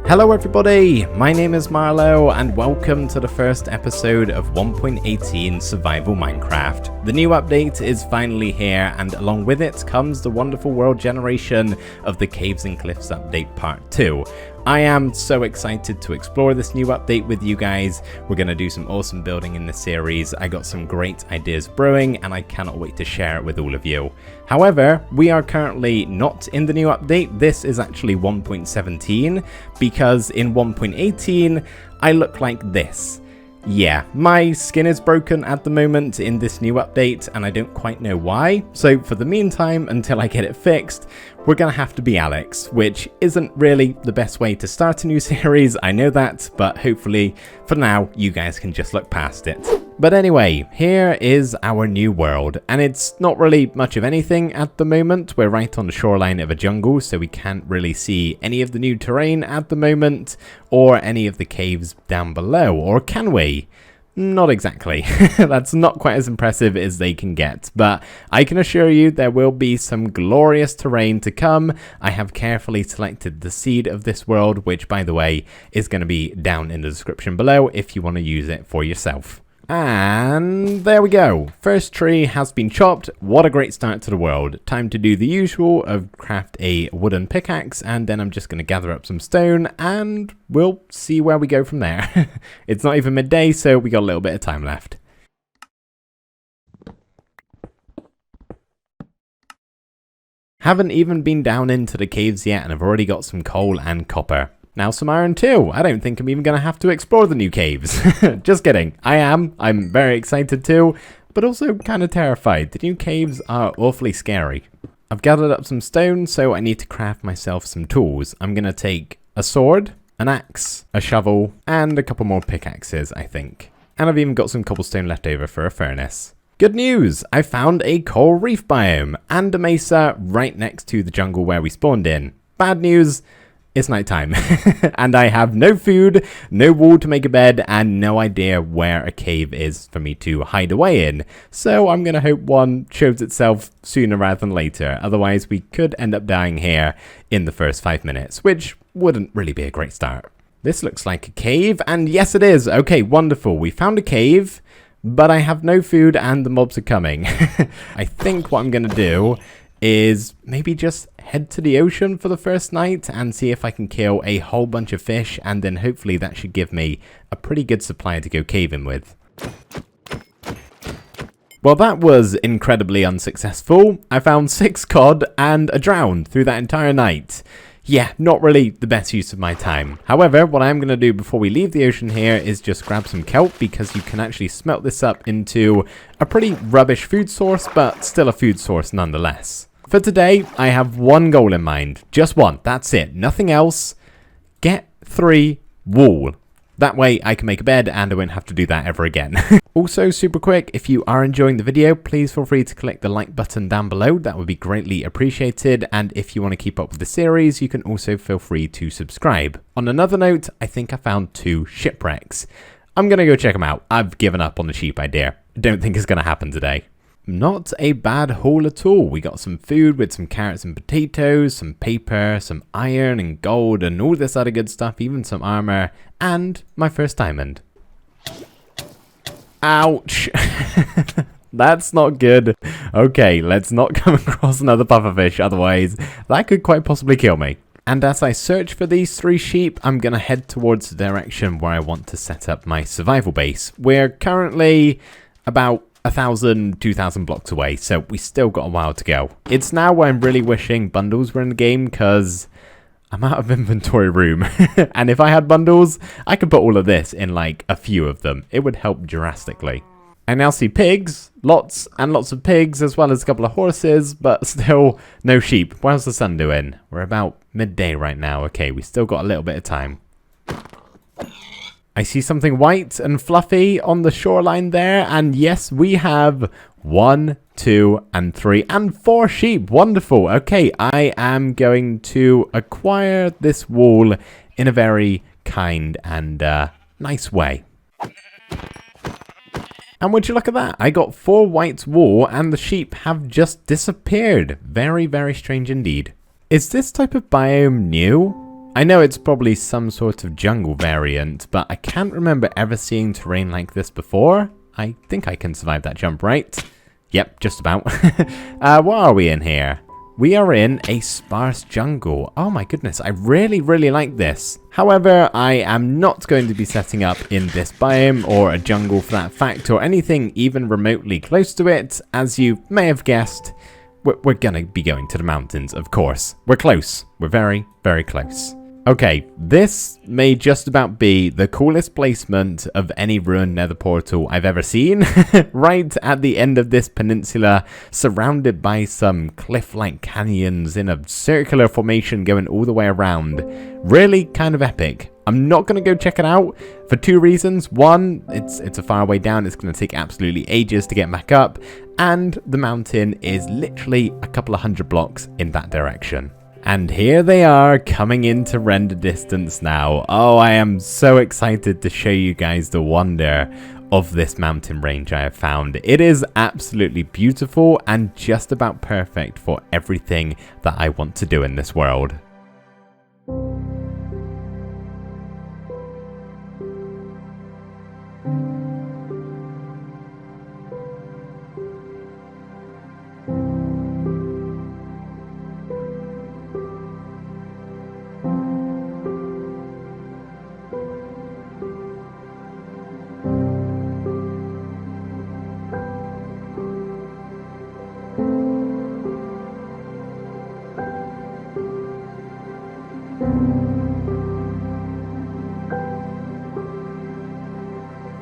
Hello everybody, my name is Marloe and welcome to the first episode of 1.18 Survival Minecraft. The new update is finally here and along with it comes the wonderful world generation of the Caves and Cliffs update part 2. I am so excited to explore this new update with you guys. We're going to do some awesome building in this series. I got some great ideas brewing and I cannot wait to share it with all of you. However, we are currently not in the new update. This is actually 1.17 because in 1.18 I look like this. Yeah, my skin is broken at the moment in this new update and I don't quite know why. So for the meantime, until I get it fixed, we're gonna have to be Alex, which isn't really the best way to start a new series, I know that, but hopefully for now you guys can just look past it. But anyway, here is our new world, and it's not really much of anything at the moment. We're right on the shoreline of a jungle, so we can't really see any of the new terrain at the moment, or any of the caves down below, or can we? Not exactly. That's not quite as impressive as they can get, but I can assure you there will be some glorious terrain to come. I have carefully selected the seed of this world, which by the way is going to be down in the description below if you want to use it for yourself. And there we go. First tree has been chopped. What a great start to the world. Time to do the usual of craft a wooden pickaxe, and then I'm just going to gather up some stone and we'll see where we go from there. It's not even midday, so we got a little bit of time left. Haven't even been down into the caves yet and I've already got some coal and copper. Now some iron too. I don't think I'm even going to have to explore the new caves. Just kidding. I'm very excited too, but also kind of terrified. The new caves are awfully scary. I've gathered up some stone, so I need to craft myself some tools. I'm going to take a sword, an axe, a shovel, and a couple more pickaxes, I think. And I've even got some cobblestone left over for a furnace. Good news! I found a coral reef biome and a mesa right next to the jungle where we spawned in. Bad news! It's nighttime, and I have no food, no wall to make a bed, and no idea where a cave is for me to hide away in. So I'm going to hope one shows itself sooner rather than later. Otherwise, we could end up dying here in the first 5 minutes, which wouldn't really be a great start. This looks like a cave, and yes it is. Okay, wonderful. We found a cave, but I have no food and the mobs are coming. I think what I'm going to do is maybe just head to the ocean for the first night and see if I can kill a whole bunch of fish, and then hopefully that should give me a pretty good supply to go caving with. Well, that was incredibly unsuccessful. I found 6 cod and a drowned through that entire night. Yeah, not really the best use of my time. However, what I'm going to do before we leave the ocean here is just grab some kelp, because you can actually smelt this up into a pretty rubbish food source, but still a food source nonetheless. For today, I have one goal in mind. Just one. That's it. Nothing else. Get 3 wool. That way I can make a bed and I won't have to do that ever again. Also, super quick, if you are enjoying the video, please feel free to click the like button down below. That would be greatly appreciated. And if you want to keep up with the series, you can also feel free to subscribe. On another note, I think I found 2 shipwrecks. I'm going to go check them out. I've given up on the sheep idea. I don't think it's going to happen today. Not a bad haul at all. We got some food with some carrots and potatoes, some paper, some iron and gold and all this other good stuff, even some armor, and my first diamond. Ouch! That's not good. Okay, let's not come across another pufferfish, otherwise that could quite possibly kill me. And as I search for these 3 sheep, I'm going to head towards the direction where I want to set up my survival base. We're currently about 1,000, 2,000 blocks away, so we still got a while to go. It's now where I'm really wishing bundles were in the game, because I'm out of inventory room. And if I had bundles, I could put all of this in like a few of them. It would help drastically. I now see pigs, lots and lots of pigs, as well as a couple of horses, but still no sheep. How's the sun doing? We're about midday right now. Okay, we still got a little bit of time. I see something white and fluffy on the shoreline there, and yes, we have 1, 2, and 3, and 4 sheep. Wonderful. Okay, I am going to acquire this wool in a very kind and nice way. And would you look at that? I got 4 white wool, and the sheep have just disappeared. Very, very strange indeed. Is this type of biome new? I know it's probably some sort of jungle variant, but I can't remember ever seeing terrain like this before. I think I can survive that jump, right? Yep, just about. What are we in here? We are in a sparse jungle. Oh my goodness, I really, really like this. However, I am not going to be setting up in this biome or a jungle for that fact or anything even remotely close to it. As you may have guessed, we're gonna be going to the mountains, of course. We're close. We're very, very close. Okay, this may just about be the coolest placement of any ruined nether portal I've ever seen. Right at the end of this peninsula, surrounded by some cliff-like canyons in a circular formation going all the way around. Really kind of epic. I'm not going to go check it out for two reasons. One, it's a far way down. It's going to take absolutely ages to get back up. And the mountain is literally a couple of hundred blocks in that direction. And here they are coming into render distance now. Oh, I am so excited to show you guys the wonder of this mountain range I have found. It is absolutely beautiful and just about perfect for everything that I want to do in this world.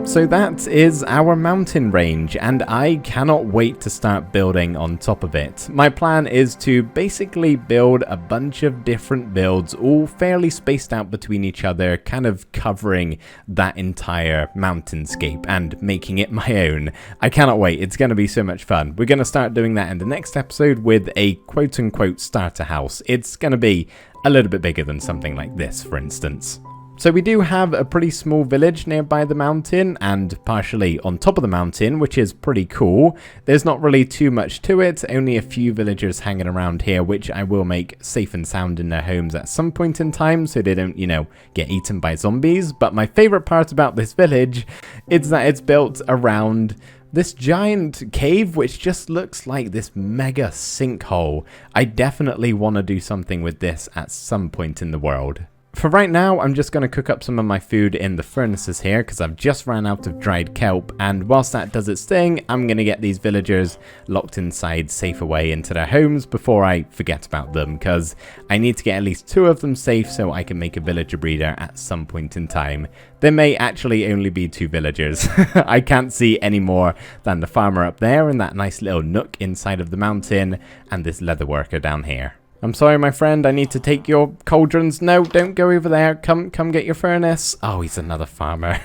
So that is our mountain range, and I cannot wait to start building on top of it. My plan is to basically build a bunch of different builds, all fairly spaced out between each other, kind of covering that entire mountainscape and making it my own. I cannot wait, it's going to be so much fun. We're going to start doing that in the next episode with a quote-unquote starter house. It's going to be a little bit bigger than something like this, for instance. So we do have a pretty small village nearby the mountain and partially on top of the mountain, which is pretty cool. There's not really too much to it, only a few villagers hanging around here, which I will make safe and sound in their homes at some point in time so they don't, you know, get eaten by zombies. But my favorite part about this village is that it's built around this giant cave, which just looks like this mega sinkhole. I definitely want to do something with this at some point in the world. For right now, I'm just going to cook up some of my food in the furnaces here because I've just ran out of dried kelp, and whilst that does its thing, I'm going to get these villagers locked inside safe away into their homes before I forget about them, because I need to get at least 2 of them safe so I can make a villager breeder at some point in time. There may actually only be 2 villagers. I can't see any more than the farmer up there in that nice little nook inside of the mountain and this leather worker down here. I'm sorry, my friend, I need to take your cauldrons. No, don't go over there. Come get your furnace. Oh, he's another farmer.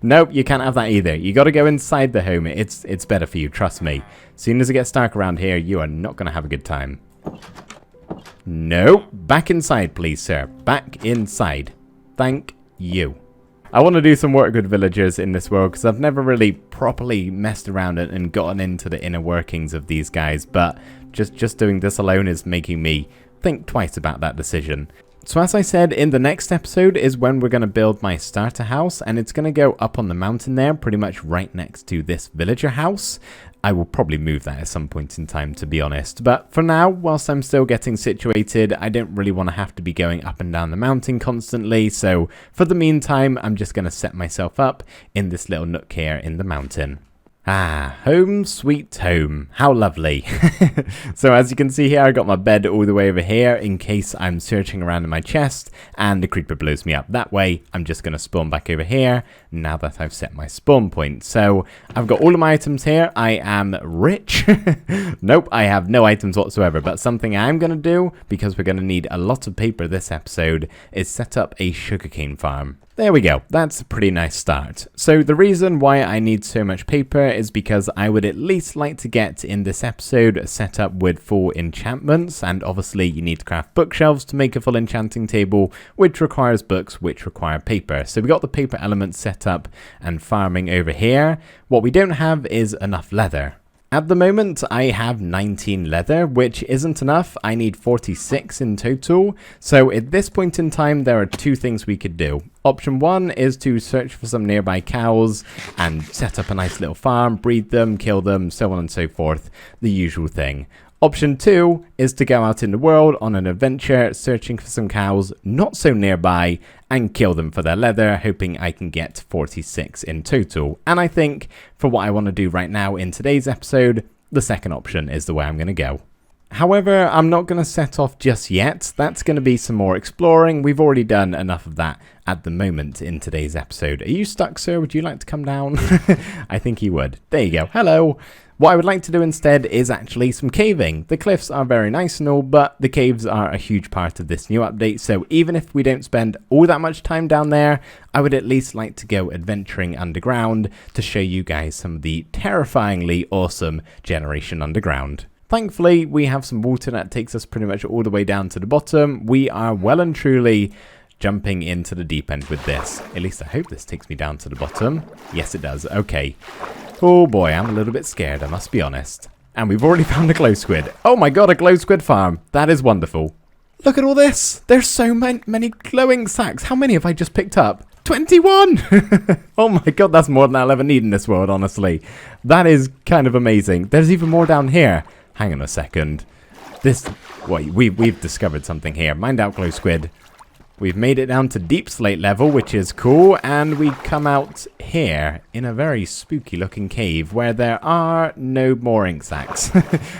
Nope, you can't have that either. You got to go inside the home. It's better for you, trust me. As soon as it gets dark around here, you are not going to have a good time. No, back inside, please, sir. Back inside. Thank you. I want to do some work with villagers in this world because I've never really properly messed around and gotten into the inner workings of these guys, but just doing this alone is making me think twice about that decision. So as I said, in the next episode is when we're going to build my starter house, and it's going to go up on the mountain there, pretty much right next to this villager house. I will probably move that at some point in time, to be honest. But for now, whilst I'm still getting situated, I don't really want to have to be going up and down the mountain constantly. So for the meantime, I'm just going to set myself up in this little nook here in the mountain. Ah, home sweet home. How lovely. So as you can see here, I got my bed all the way over here in case I'm searching around in my chest and the creeper blows me up. That way, I'm just going to spawn back over here now that I've set my spawn point. So I've got all of my items here. I am rich. Nope, I have no items whatsoever. But something I'm going to do, because we're going to need a lot of paper this episode, is set up a sugarcane farm. There we go, that's a pretty nice start. So the reason why I need so much paper is because I would at least like to get in this episode set up with full enchantments, and obviously you need to craft bookshelves to make a full enchanting table, which requires books which require paper. So we got the paper elements set up and farming over here. What we don't have is enough leather. At the moment, I have 19 leather, which isn't enough. I need 46 in total. So at this point in time, there are two things we could do. Option one is to search for some nearby cows and set up a nice little farm, breed them, kill them, so on and so forth. The usual thing. Option two is to go out in the world on an adventure, searching for some cows not so nearby, and kill them for their leather, hoping I can get 46 in total. And I think, for what I want to do right now in today's episode, the second option is the way I'm going to go. However, I'm not going to set off just yet. That's going to be some more exploring. We've already done enough of that at the moment in today's episode. Are you stuck, sir? Would you like to come down? I think he would. There you go. Hello. What I would like to do instead is actually some caving. The cliffs are very nice and all, but the caves are a huge part of this new update, so even if we don't spend all that much time down there, I would at least like to go adventuring underground to show you guys some of the terrifyingly awesome Generation Underground. Thankfully, we have some water that takes us pretty much all the way down to the bottom. We are well and truly jumping into the deep end with this. At least I hope this takes me down to the bottom. Yes, it does. Okay. Oh boy, I'm a little bit scared, I must be honest. And we've already found a glow squid. Oh my god, a glow squid farm. That is wonderful. Look at all this. There's so many glowing sacks. How many have I just picked up? 21! Oh my god, that's more than I'll ever need in this world, honestly. That is kind of amazing. There's even more down here. Hang on a second. We've discovered something here. Mind out, glow squid. We've made it down to deep slate level, which is cool, and we come out here in a very spooky looking cave where there are no more ink sacks.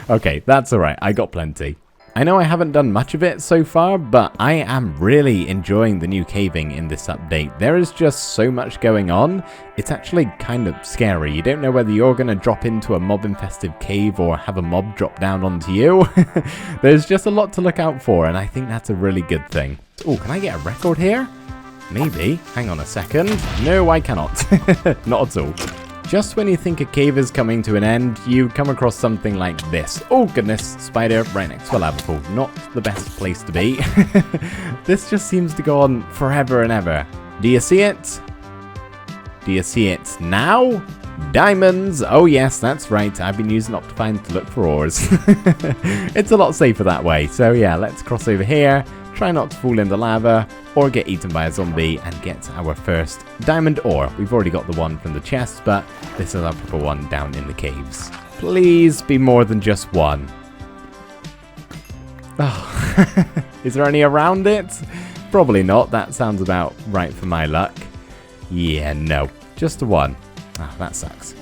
Okay, that's alright, I got plenty. I know I haven't done much of it so far, but I am really enjoying the new caving in this update. There is just so much going on. It's actually kind of scary. You don't know whether you're going to drop into a mob-infested cave or have a mob drop down onto you. There's just a lot to look out for, and I think that's a really good thing. Oh, can I get a record here? Maybe. Hang on a second. No, I cannot. Not at all. Just when you think a cave is coming to an end, you come across something like this. Oh goodness, spider right next to a lava pool. Not the best place to be. This just seems to go on forever and ever. Do you see it? Do you see it now? Diamonds! Oh yes, that's right. I've been using Optifine to look for ores. It's a lot safer that way. So yeah, let's cross over here. Try not to fall into lava or get eaten by a zombie and get our first diamond ore. We've already got the one from the chest, but this is our proper one down in the caves. Please be more than just one. Oh, is there any around it? Probably not. That sounds about right for my luck. Yeah, no. Just the one. Ah, that sucks.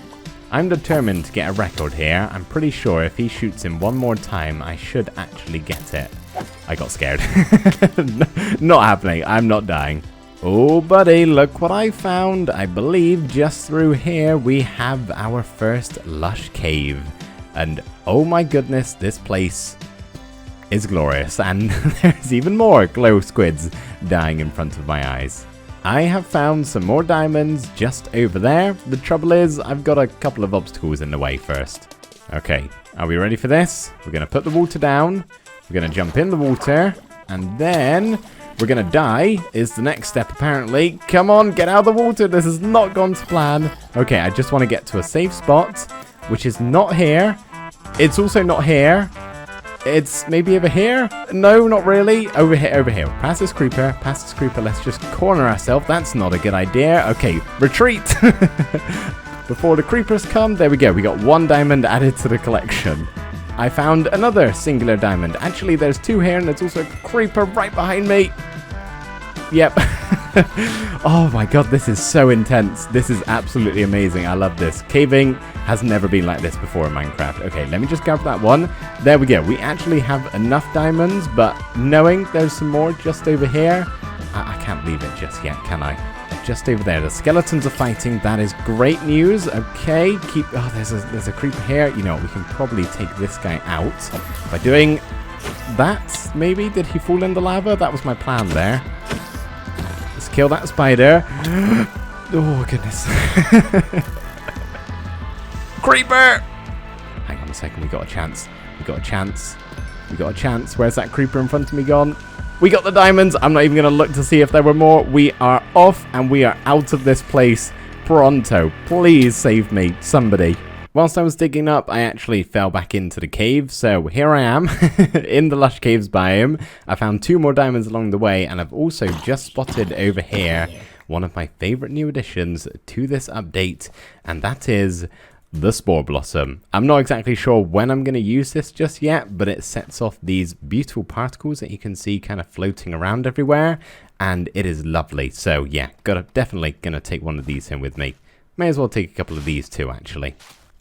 I'm determined to get a record here. I'm pretty sure if he shoots him one more time, I should actually get it. I got scared. Not happening. I'm not dying. Oh, buddy, look what I found. I believe just through here we have our first lush cave. And oh my goodness, this place is glorious. And there's even more glow squids dying in front of my eyes. I have found some more diamonds just over there. The trouble is, I've got a couple of obstacles in the way first. Okay, are we ready for this? We're going to put the water down. We're going to jump in the water. And then we're going to die is the next step, apparently. Come on, get out of the water. This has not gone to plan. Okay, I just want to get to a safe spot, which is not here. It's also not here. It's maybe over here? No, not really. Over here, over here. Past this creeper, past this creeper. Let's just corner ourselves. That's not a good idea. Okay, retreat. Before the creepers come. There we go. We got one diamond added to the collection. I found another singular diamond. Actually, there's two here, and there's also a creeper right behind me. Yep. Oh my god, this is so intense. This is absolutely amazing. I love this. Caving has never been like this before in Minecraft. Okay, let me just grab that one. There we go. We actually have enough diamonds, but knowing there's some more just over here, I can't leave it just yet, can I? Just over there. The skeletons are fighting. That is great news. Okay, keep... Oh, there's a creeper here. You know, we can probably take this guy out by doing that, maybe? Did he fall in the lava? That was my plan there. Let's kill that spider. Oh, goodness. Creeper! Hang on a second. We got a chance. We got a chance. We got a chance. Where's that creeper in front of me gone? We got the diamonds. I'm not even going to look to see if there were more. We are off and we are out of this place pronto. Please save me, somebody. Whilst I was digging up, I actually fell back into the cave, so here I am in the Lush Caves biome. I found 2 more diamonds along the way, and I've also just spotted over here one of my favourite new additions to this update, and that is the Spore Blossom. I'm not exactly sure when I'm going to use this just yet, but it sets off these beautiful particles that you can see kind of floating around everywhere, and it is lovely. So yeah, definitely going to take one of these in with me. May as well take a couple of these too, actually.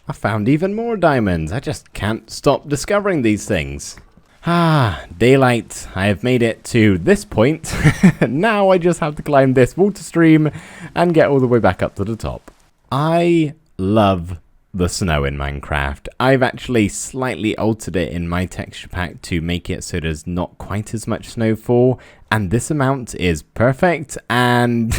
I found even more diamonds. I just can't stop discovering these things. Ah, daylight. I have made it to this point. Now I just have to climb this water stream and get all the way back up to the top. I love the snow in Minecraft. I've actually slightly altered it in my texture pack to make it so there's not quite as much snowfall, and this amount is perfect. And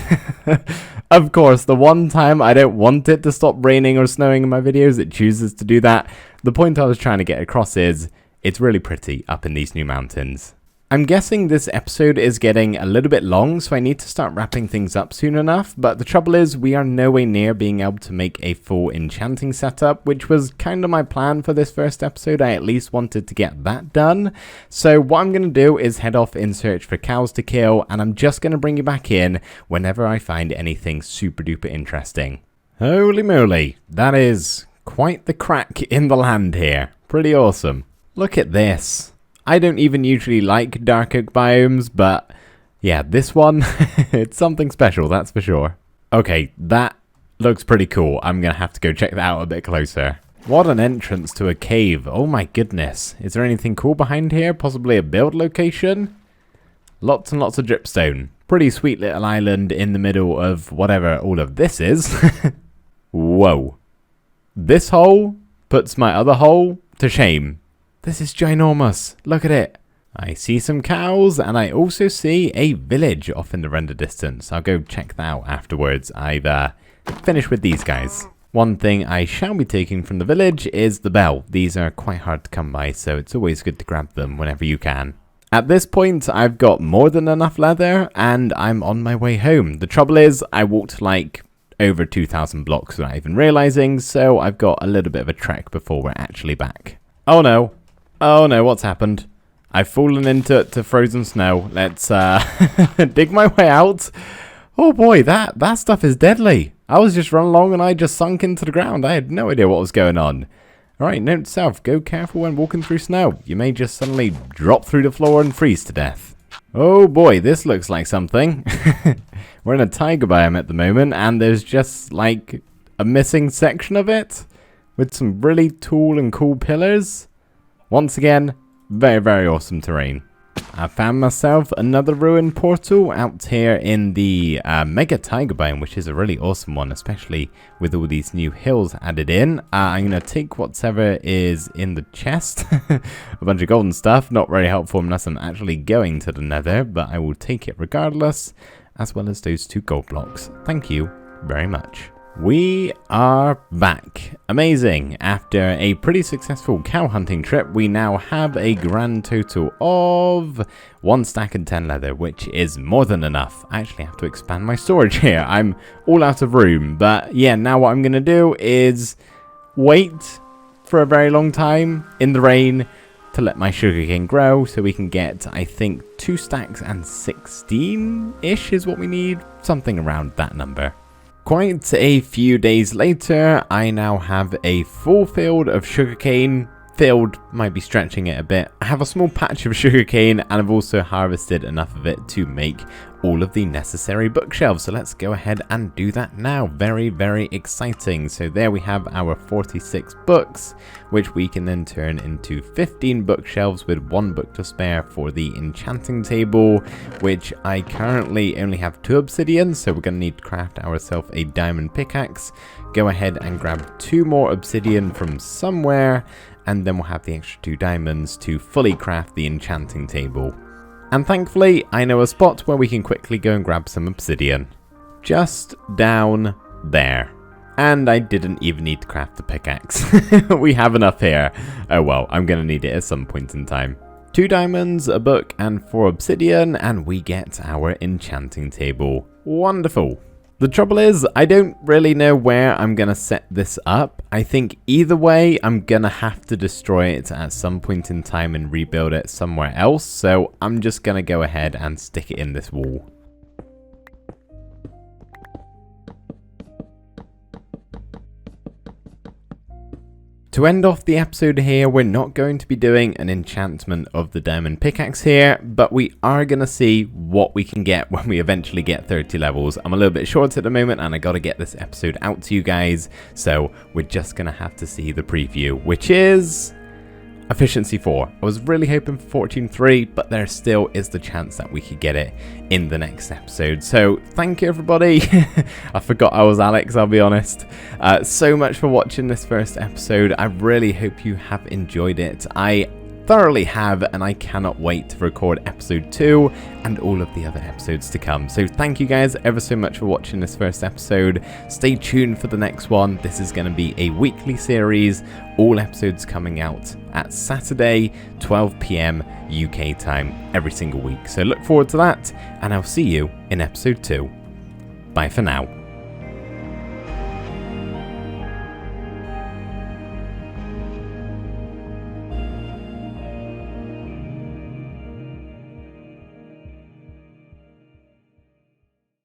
of course, the one time I don't want it to stop raining or snowing in my videos, it chooses to do that. The point I was trying to get across is it's really pretty up in these new mountains. I'm guessing this episode is getting a little bit long, so I need to start wrapping things up soon enough, but the trouble is we are nowhere near being able to make a full enchanting setup, which was kind of my plan for this first episode. I at least wanted to get that done. So what I'm going to do is head off in search for cows to kill, and I'm just going to bring you back in whenever I find anything super duper interesting. Holy moly, that is quite the crack in the land here. Pretty awesome. Look at this. I don't even usually like dark oak biomes, but yeah, this one, it's something special, that's for sure. Okay, that looks pretty cool. I'm going to have to go check that out a bit closer. What an entrance to a cave. Oh my goodness. Is there anything cool behind here? Possibly a build location? Lots and lots of dripstone. Pretty sweet little island in the middle of whatever all of this is. Whoa. This hole puts my other hole to shame. This is ginormous. Look at it. I see some cows, and I also see a village off in the render distance. I'll go check that out afterwards. I've finished with these guys. One thing I shall be taking from the village is the bell. These are quite hard to come by, so it's always good to grab them whenever you can. At this point, I've got more than enough leather, and I'm on my way home. The trouble is, I walked like over 2,000 blocks without even realizing, so I've got a little bit of a trek before we're actually back. Oh no. Oh no, what's happened? I've fallen into frozen snow. Let's dig my way out. Oh boy, that stuff is deadly. I was just running along and I just sunk into the ground. I had no idea what was going on. Alright, note to self, go careful when walking through snow. You may just suddenly drop through the floor and freeze to death. Oh boy, this looks like something. We're in a taiga biome at the moment, and there's just like a missing section of it with some really tall and cool pillars. Once again, very, very awesome terrain. I found myself another ruined portal out here in the Mega Taiga biome, which is a really awesome one, especially with all these new hills added in. I'm going to take whatever is in the chest, a bunch of golden stuff, not very helpful unless I'm actually going to the nether, but I will take it regardless, as well as those 2 gold blocks. Thank you very much. We are back. Amazing. After a pretty successful cow hunting trip, we now have a grand total of 1 stack and 10 leather, which is more than enough. I actually have to expand my storage here. I'm all out of room. But yeah, now what I'm going to do is wait for a very long time in the rain to let my sugarcane grow so we can get, I think, 2 stacks and 16-ish is what we need. Something around that number. Quite a few days later, I now have a full field of sugarcane. Field might be stretching it a bit. I have a small patch of sugarcane, and I've also harvested enough of it to make all of the necessary bookshelves. So let's go ahead and do that now. Very, very exciting. So there we have our 46 books, which we can then turn into 15 bookshelves with 1 book to spare for the enchanting table, which I currently only have 2 obsidian. So we're going to need to craft ourselves a diamond pickaxe. Go ahead and grab 2 more obsidian from somewhere, and then we'll have the extra 2 diamonds to fully craft the enchanting table. And thankfully, I know a spot where we can quickly go and grab some obsidian. Just down there. And I didn't even need to craft the pickaxe. We have enough here. Oh well, I'm going to need it at some point in time. 2 diamonds, a book, and 4 obsidian, and we get our enchanting table. Wonderful. The trouble is, I don't really know where I'm going to set this up. I think either way, I'm going to have to destroy it at some point in time and rebuild it somewhere else. So I'm just going to go ahead and stick it in this wall. To end off the episode here, we're not going to be doing an enchantment of the diamond pickaxe here, but we are going to see what we can get when we eventually get 30 levels. I'm a little bit short at the moment and I got to get this episode out to you guys, so we're just going to have to see the preview, which is efficiency 4. I was really hoping for fortune 3, but there still is the chance that we could get it in the next episode. So thank you everybody. I forgot I was Alex, I'll be honest. So much for watching this first episode. I really hope you have enjoyed it. I thoroughly have, and I cannot wait to record episode 2 and all of the other episodes to come. So thank you guys ever so much for watching this first episode. Stay tuned for the next one. This is going to be a weekly series, all episodes coming out at Saturday 12 PM UK time every single week. So look forward to that, and I'll see you in episode 2. Bye for now.